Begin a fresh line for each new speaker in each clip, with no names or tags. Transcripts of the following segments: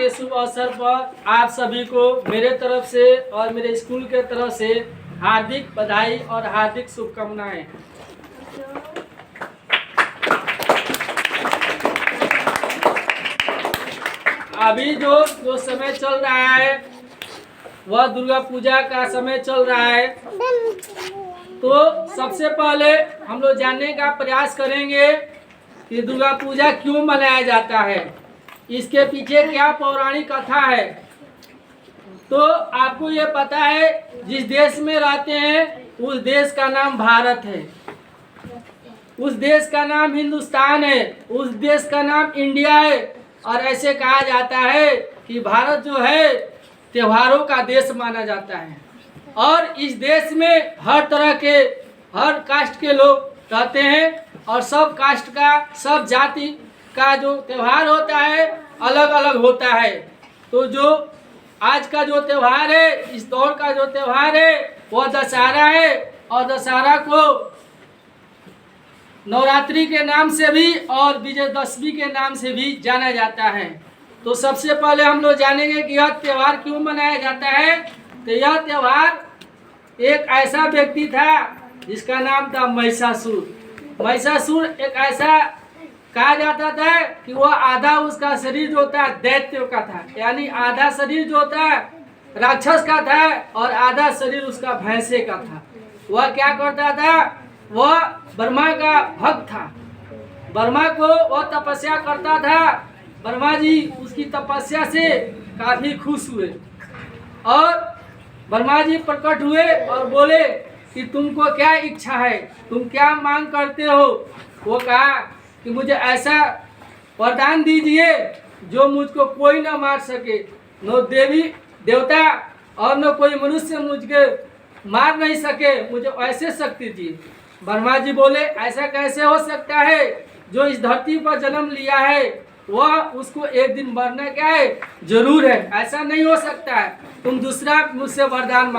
के शुभ अवसर पर आप सभी को मेरे तरफ से और मेरे स्कूल के तरफ से हार्दिक बधाई और हार्दिक शुभकामनाएं। अभी जो समय चल रहा है वह दुर्गा पूजा का समय चल रहा है, तो सबसे पहले हम लोग जानने का प्रयास करेंगे कि दुर्गा पूजा क्यों मनाया जाता है, इसके पीछे क्या पौराणिक कथा है। तो आपको ये पता है जिस देश में रहते हैं उस देश का नाम भारत है, उस देश का नाम हिंदुस्तान है, उस देश का नाम इंडिया है। और ऐसे कहा जाता है कि भारत जो है त्योहारों का देश माना जाता है और इस देश में हर तरह के हर कास्ट के लोग रहते हैं और सब कास्ट का सब जाति का जो त्यौहार होता है अलग अलग होता है। तो जो आज का जो त्यौहार है, इस दौर का जो त्यौहार है वह दशहरा है और दशहरा को नवरात्रि के नाम से भी और विजयदशमी के नाम से भी जाना जाता है। तो सबसे पहले हम लोग जानेंगे कि यह त्यौहार क्यों मनाया जाता है। तो यह त्यौहार एक ऐसा व्यक्ति था जिसका नाम था महिषासुर। महिषासुर एक ऐसा कहा जाता था कि वह आधा उसका शरीर जो था दैत्य का था, यानी आधा शरीर जो था राक्षस का था और आधा शरीर उसका भैंसे का था। वह क्या करता था, वह ब्रह्मा का भक्त था। ब्रह्मा को वह तपस्या करता था। ब्रह्मा जी उसकी तपस्या से काफी खुश हुए और ब्रह्मा जी प्रकट हुए और बोले कि तुमको क्या इच्छा है, तुम क्या मांग करते हो। वो कहा कि मुझे ऐसा वरदान दीजिए जो मुझको कोई न मार सके, न देवी देवता और न कोई मनुष्य मुझके मार नहीं सके, मुझे ऐसे शक्ति दी। ब्रह्मा जी बोले ऐसा कैसे हो सकता है, जो इस धरती पर जन्म लिया है वह उसको एक दिन मरना क्या है जरूर है, ऐसा नहीं हो सकता है, तुम दूसरा मुझसे वरदान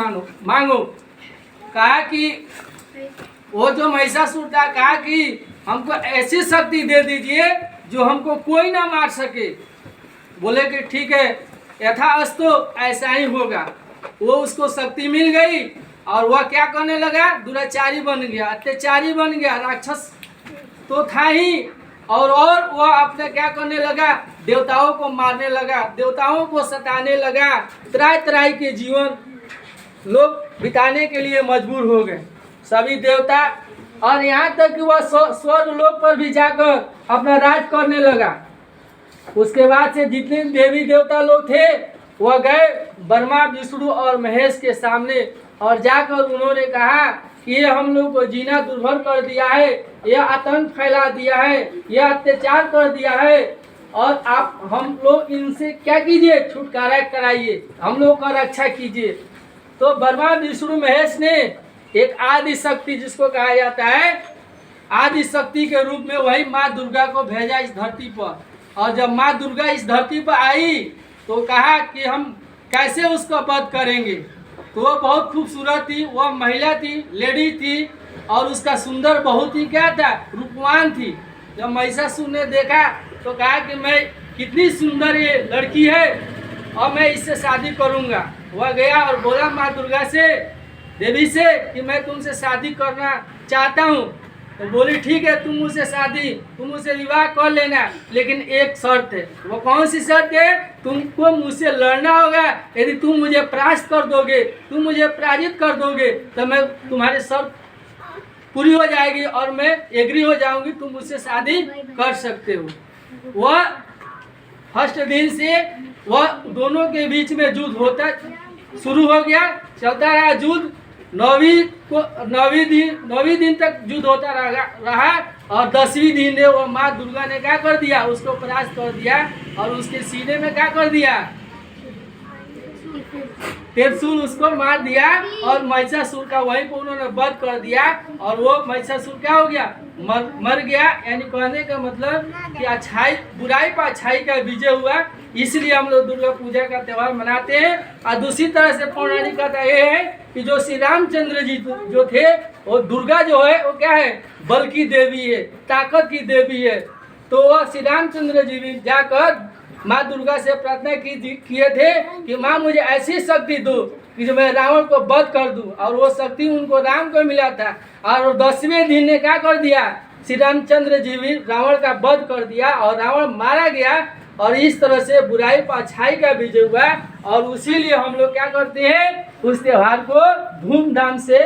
मांगो। कहा कि वो जो महिषासुर था कहा कि हमको ऐसी शक्ति दे दीजिए जो हमको कोई ना मार सके। बोले कि ठीक है, यथास्तु ऐसा ही होगा। वो उसको शक्ति मिल गई और वह क्या करने लगा, दुराचारी बन गया, अत्याचारी बन गया, राक्षस तो था ही। और वह अपने क्या करने लगा, देवताओं को मारने लगा, देवताओं को सताने लगा। तरह तरह के जीवन लोग बिताने के लिए मजबूर हो गए सभी देवता। और यहाँ तक कि वह स्वर्ग लोक पर भी जाकर अपना राज करने लगा। उसके बाद से जितने देवी देवता लोग थे वह गए ब्रह्मा विष्णु और महेश के सामने और जाकर उन्होंने कहा कि ये हम लोग को जीना दुर्भर कर दिया है, यह आतंक फैला दिया है, यह अत्याचार कर दिया है और आप हम लोग इनसे क्या कीजिए, छुटकारा कराइए, हम लोग का रक्षा कीजिए। तो ब्रह्मा विष्णु महेश ने एक आदि शक्ति जिसको कहा जाता है आदि शक्ति के रूप में वही माँ दुर्गा को भेजा इस धरती पर। और जब माँ दुर्गा इस धरती पर आई तो कहा कि हम कैसे उसका वध करेंगे। तो वह बहुत खूबसूरत थी, वह महिला थी, लेडी थी और उसका सुंदर बहुत ही क्या था, रूपवान थी। जब महिषासुर ने देखा तो कहा कि मैं कितनी सुंदर ये लड़की है और मैं इससे शादी करूंगा। वह गया और बोला माँ दुर्गा से, देवी से कि मैं तुमसे शादी करना चाहता हूँ। तो बोली ठीक है, तुम मुझसे विवाह कर लेना, लेकिन एक शर्त है। वो कौन सी शर्त है, तुमको मुझसे लड़ना होगा। यदि तुम मुझे परास्त कर दोगे, तुम मुझे पराजित कर दोगे तो मैं तुम्हारी शर्त पूरी हो जाएगी और मैं एग्री हो जाऊंगी, तुम मुझसे शादी कर सकते हो। वह फर्स्ट दिन से वह दोनों के बीच में युद्ध होता शुरू हो गया, चलता रहा युद्ध। 9वीं दिन तक युद्ध होता रहा और 10वीं दिन ने वो माँ दुर्गा ने क्या कर दिया, उसको परास्त कर दिया और उसके सीने में क्या कर दिया, त्रिशूल उसको मार दिया और महिषासुर का वहीं पर उन्होंने वध कर दिया और वो महिषासुर क्या हो गया, मर गया। यानी कहने का मतलब कि अच्छाई बुराई पर अच्छाई का विजय हुआ। इसलिए हम लोग दुर्गा पूजा का त्यौहार मनाते हैं। और दूसरी तरह से पौराणिक कथा ये है कि जो श्री रामचंद्र जी जो थे वो दुर्गा जो है वो क्या है, बल की देवी है, ताकत की देवी है। तो वह श्री रामचंद्र जी भी जाकर माँ दुर्गा से प्रार्थना किए थे कि माँ मुझे ऐसी शक्ति दो कि जो मैं रावण को वध कर दूं, और वो शक्ति उनको राम को मिला था। और 10वें दिन ने क्या कर दिया, श्री रामचंद्र जी भी रावण का वध कर दिया और रावण मारा गया। और इस तरह से बुराई पर अच्छाई का विजय हुआ। और उसीलिए हम लोग क्या करते हैं, उस त्योहार को धूमधाम से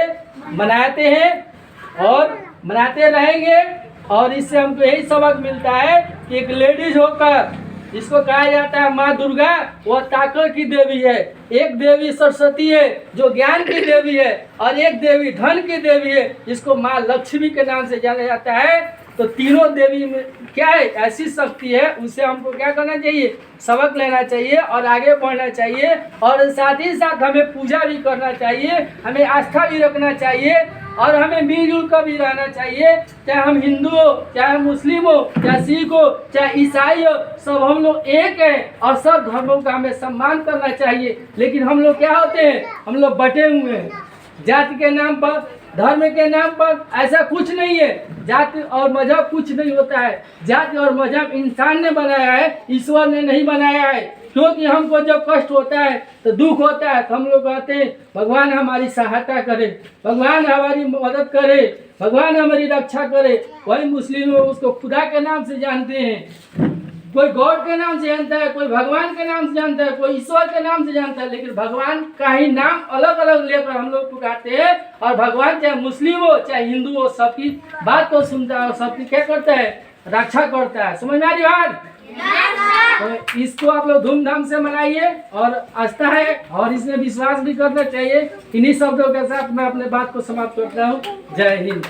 मनाते हैं और मनाते रहेंगे। और इससे हमको यही सबक मिलता है कि एक लेडीज होकर, जिसको कहा जाता है माँ दुर्गा, वह ताकत की देवी है। एक देवी सरस्वती है जो ज्ञान की देवी है, और एक देवी धन की देवी है जिसको माँ लक्ष्मी के नाम से जाना जाता है। तो तीनों देवी में क्या है, ऐसी शक्ति है, उससे हमको क्या करना चाहिए, सबक लेना चाहिए और आगे बढ़ना चाहिए। और साथ ही साथ हमें पूजा भी करना चाहिए, हमें आस्था भी रखना चाहिए, और हमें मिलजुल कर भी रहना चाहिए। चाहे हम हिंदू हो, चाहे मुस्लिम हो, चाहे सिख हो, चाहे ईसाई हो, सब हम लोग एक हैं और सब धर्मों का हमें सम्मान करना चाहिए। लेकिन हम लोग क्या होते हैं, हम लोग बटे हुए हैं जाति के नाम पर, धर्म के नाम पर। ऐसा कुछ नहीं है, जाति और मजहब कुछ नहीं होता है। जाति और मजहब इंसान ने बनाया है, ईश्वर ने नहीं बनाया है। क्योंकि हमको जब कष्ट होता है तो दुख होता है तो हम लोग कहते हैं भगवान हमारी सहायता करे, भगवान हमारी मदद करे, भगवान हमारी रक्षा करे। वही मुस्लिम लोग उसको खुदा के नाम से जानते हैं, कोई गॉड के नाम से जानता है, कोई भगवान के नाम से जानता है, कोई ईश्वर के नाम से जानता है। लेकिन भगवान का ही नाम अलग अलग लेकर हम लोग पुकारते हैं। और भगवान चाहे मुस्लिम हो चाहे हिंदू हो, सबकी बात को सुनता है और सबकी क्या करता है, रक्षा करता है। समझ में आ रही बात? तो इसको आप लोग धूमधाम से मनाइए और आस्था है और इसमें विश्वास भी करना चाहिए। इन्हीं शब्दों के साथ मैं अपने बात को समाप्त करता हूँ। जय हिंद।